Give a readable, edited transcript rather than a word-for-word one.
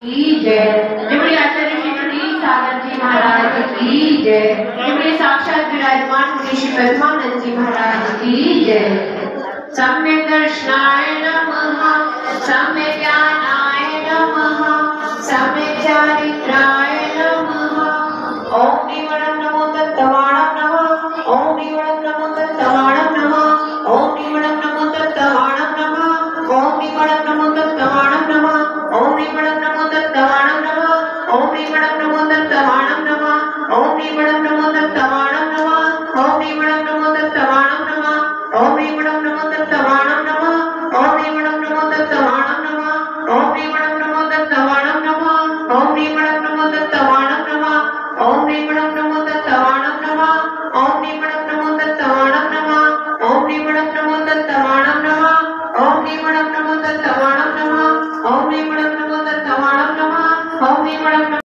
की जय। जय आचार्य श्री टी सागर जी महाराज की जय। जय साक्षात विराजमान मुनि श्री पद्मानंद जी महाराज की जय। सम्यक दर्शनाय नमः, सम्यक ज्ञानाय नमः, सम्यक चारित्राय नमः। ओम निवणं नमो तत्तवाणं नमः, ओम निवणं नमो तत्तवाणं नमः, ओम निवणं नमो तत्तवाणं नमः, ओम निवणं नमो तत्तवाणं नमः, ओम निवणं नमो तत्तवाणं नमः, ओम निवणं नमो तत्तवाणं नमः, ओम निवणं नमो तत्तवाणं नमः, ओम निवणं नमो तत्तवाणं नमः, ओम निवणं नमो तत्तवाणं नमः, ओम निवणं नमो तत्तवाणं नमः, ओम निवणं नमो तत्तवाणं नमः, ओम निवणं नमो तत्तवाणं नमः, ओम निवणं